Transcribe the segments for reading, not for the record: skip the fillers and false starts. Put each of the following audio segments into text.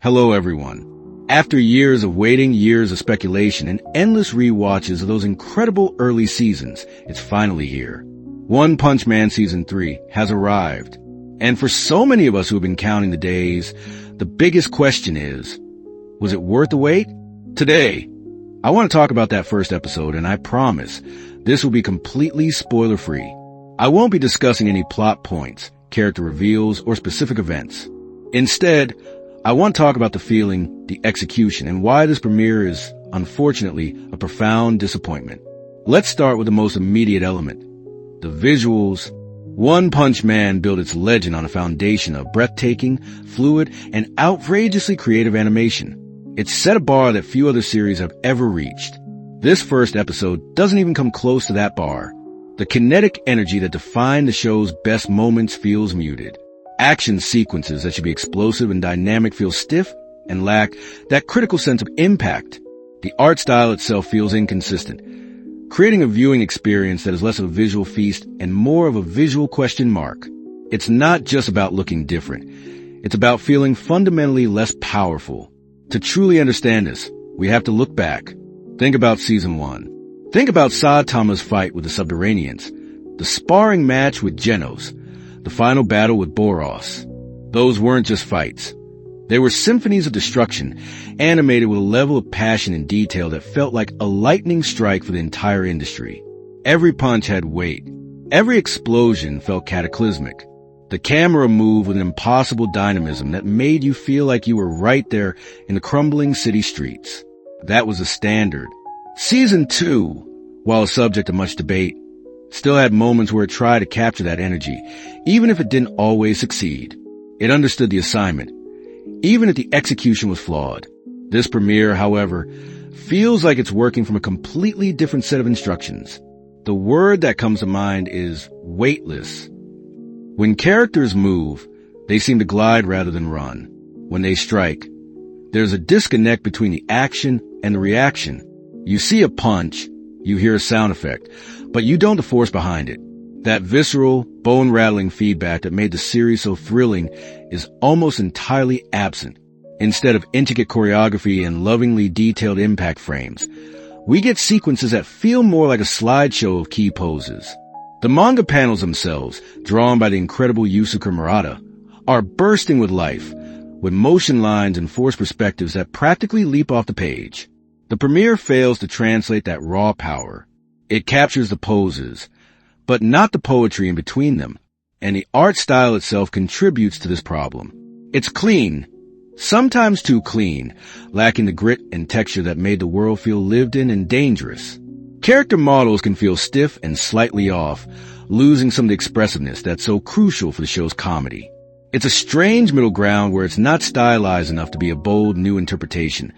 Hello, everyone. After years of waiting, years of speculation, and endless rewatches of those incredible early seasons, it's finally here. One Punch Man Season 3 has arrived. And for so many of us who have been counting the days, the biggest question is, was it worth the wait? Today, I want to talk about that first episode, and I promise this will be completely spoiler-free. I won't be discussing any plot points, character reveals, or specific events. Instead, I want to talk about the feeling, the execution, and why this premiere is, unfortunately, a profound disappointment. Let's start with the most immediate element, the visuals. One Punch Man built its legend on a foundation of breathtaking, fluid, and outrageously creative animation. It set a bar that few other series have ever reached. This first episode doesn't even come close to that bar. The kinetic energy that defined the show's best moments feels muted. Action sequences that should be explosive and dynamic feel stiff and lack that critical sense of impact. The art style itself feels inconsistent, creating a viewing experience that is less of a visual feast and more of a visual question mark. It's not just about looking different. It's about feeling fundamentally less powerful. To truly understand this, we have to look back. Think about Season 1. Think about Saitama's fight with the Subterraneans, the sparring match with Genos, the final battle with Boros. Those weren't just fights. They were symphonies of destruction, animated with a level of passion and detail that felt like a lightning strike for the entire industry. Every punch had weight. Every explosion felt cataclysmic. The camera moved with an impossible dynamism that made you feel like you were right there in the crumbling city streets. That was the standard. Season 2, while a subject of much debate, still had moments where it tried to capture that energy, even if it didn't always succeed. It understood the assignment, even if the execution was flawed. This premiere, however, feels like it's working from a completely different set of instructions. The word that comes to mind is weightless. When characters move, they seem to glide rather than run. When they strike, there's a disconnect between the action and the reaction. You see a punch, you hear a sound effect, but you don't the force behind it. That visceral, bone-rattling feedback that made the series so thrilling is almost entirely absent. Instead of intricate choreography and lovingly detailed impact frames, we get sequences that feel more like a slideshow of key poses. The manga panels themselves, drawn by the incredible Yusuke Murata, are bursting with life, with motion lines and forced perspectives that practically leap off the page. The premiere fails to translate that raw power. It captures the poses, but not the poetry in between them, and the art style itself contributes to this problem. It's clean, sometimes too clean, lacking the grit and texture that made the world feel lived in and dangerous. Character models can feel stiff and slightly off, losing some of the expressiveness that's so crucial for the show's comedy. It's a strange middle ground where it's not stylized enough to be a bold new interpretation,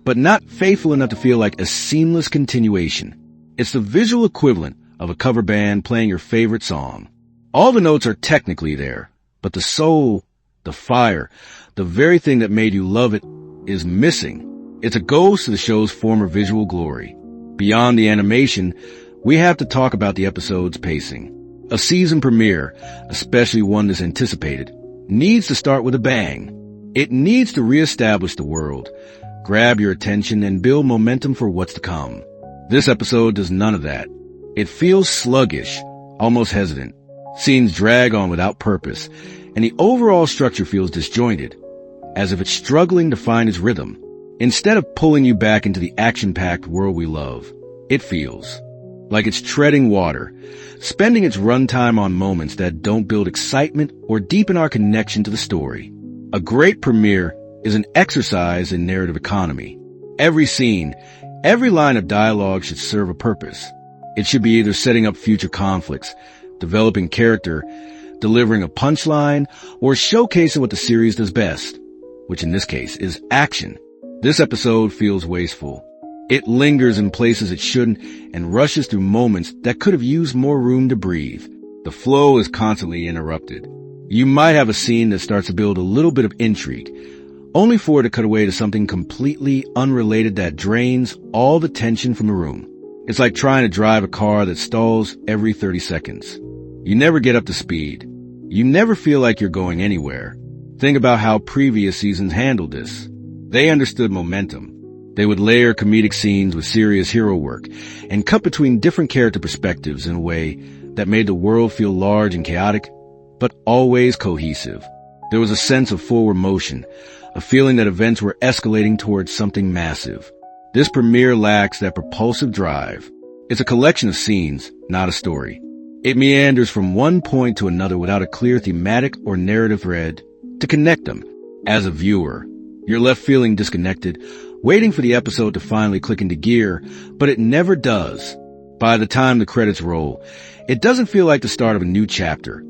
but not faithful enough to feel like a seamless continuation. It's the visual equivalent of a cover band playing your favorite song. All the notes are technically there, but the soul, the fire, the very thing that made you love it is missing. It's a ghost of the show's former visual glory. Beyond the animation, we have to talk about the episode's pacing. A season premiere, especially one that's anticipated, needs to start with a bang. It needs to reestablish the world, grab your attention, and build momentum for what's to come. This episode does none of that. It feels sluggish, almost hesitant. Scenes drag on without purpose, and the overall structure feels disjointed, as if it's struggling to find its rhythm. Instead of pulling you back into the action-packed world we love, it feels like it's treading water, spending its runtime on moments that don't build excitement or deepen our connection to the story. A great premiere is an exercise in narrative economy. Every scene, every line of dialogue should serve a purpose. It should be either setting up future conflicts, developing character, delivering a punchline, or showcasing what the series does best, which in this case is action. This episode feels wasteful. It lingers in places it shouldn't and rushes through moments that could have used more room to breathe. The flow is constantly interrupted. You might have a scene that starts to build a little bit of intrigue, only for it to cut away to something completely unrelated that drains all the tension from the room. It's like trying to drive a car that stalls every 30 seconds. You never get up to speed. You never feel like you're going anywhere. Think about how previous seasons handled this. They understood momentum. They would layer comedic scenes with serious hero work and cut between different character perspectives in a way that made the world feel large and chaotic, but always cohesive. There was a sense of forward motion, a feeling that events were escalating towards something massive. This premiere lacks that propulsive drive. It's a collection of scenes, not a story. It meanders from one point to another without a clear thematic or narrative thread to connect them. As a viewer, you're left feeling disconnected, waiting for the episode to finally click into gear, but it never does. By the time the credits roll, it doesn't feel like the start of a new chapter.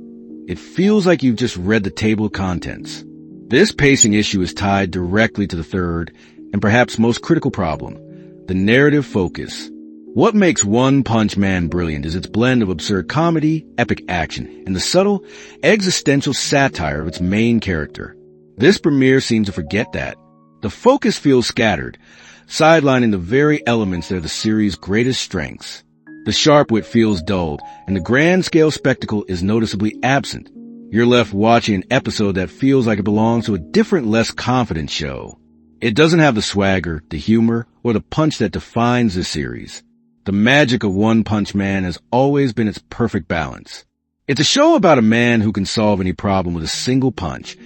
It feels like you've just read the table of contents. This pacing issue is tied directly to the third and perhaps most critical problem, the narrative focus. What makes One Punch Man brilliant is its blend of absurd comedy, epic action, and the subtle, existential satire of its main character. This premiere seems to forget that. The focus feels scattered, sidelining the very elements that are the series' greatest strengths. The sharp wit feels dulled, and the grand-scale spectacle is noticeably absent. You're left watching an episode that feels like it belongs to a different, less confident show. It doesn't have the swagger, the humor, or the punch that defines this series. The magic of One Punch Man has always been its perfect balance. It's a show about a man who can solve any problem with a single punch,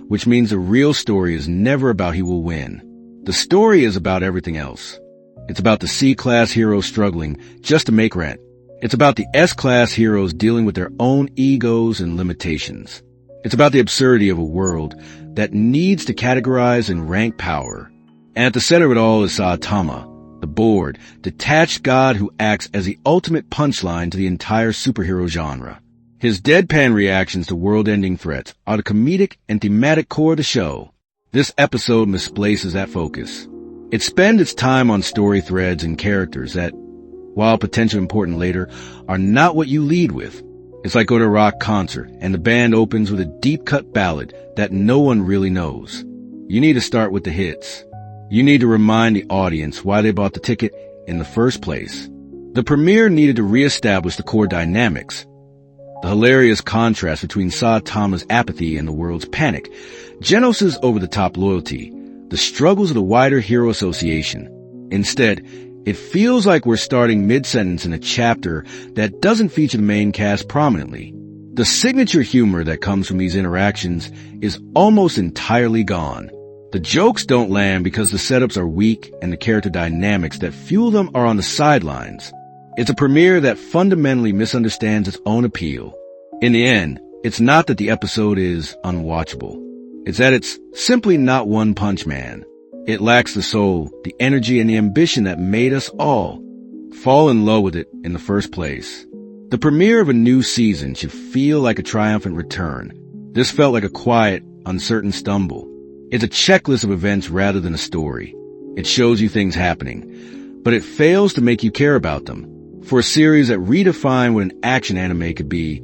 which means the real story is never about he will win. The story is about everything else. It's about the C-class heroes struggling just to make rent. It's about the S-class heroes dealing with their own egos and limitations. It's about the absurdity of a world that needs to categorize and rank power. And at the center of it all is Saitama, the bored, detached god who acts as the ultimate punchline to the entire superhero genre. His deadpan reactions to world-ending threats are the comedic and thematic core of the show. This episode misplaces that focus. It spends its time on story threads and characters that, while potentially important later, are not what you lead with. It's like going to a rock concert and the band opens with a deep-cut ballad that no one really knows. You need to start with the hits. You need to remind the audience why they bought the ticket in the first place. The premiere needed to reestablish the core dynamics. The hilarious contrast between Saitama's apathy and the world's panic, Genos' over-the-top loyalty, the struggles of the wider hero association. Instead, it feels like we're starting mid-sentence in a chapter that doesn't feature the main cast prominently. The signature humor that comes from these interactions is almost entirely gone. The jokes don't land because the setups are weak and the character dynamics that fuel them are on the sidelines. It's a premiere that fundamentally misunderstands its own appeal. In the end, it's not that the episode is unwatchable. It's that it's simply not One Punch Man. It lacks the soul, the energy, and the ambition that made us all fall in love with it in the first place. The premiere of a new season should feel like a triumphant return. This felt like a quiet, uncertain stumble. It's a checklist of events rather than a story. It shows you things happening, but it fails to make you care about them. For a series that redefined what an action anime could be,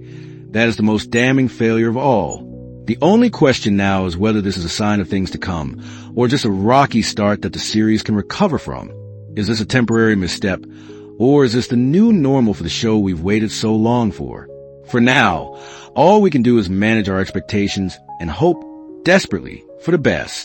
that is the most damning failure of all. The only question now is whether this is a sign of things to come, or just a rocky start that the series can recover from. Is this a temporary misstep, or is this the new normal for the show we've waited so long for? For now, all we can do is manage our expectations and hope desperately for the best.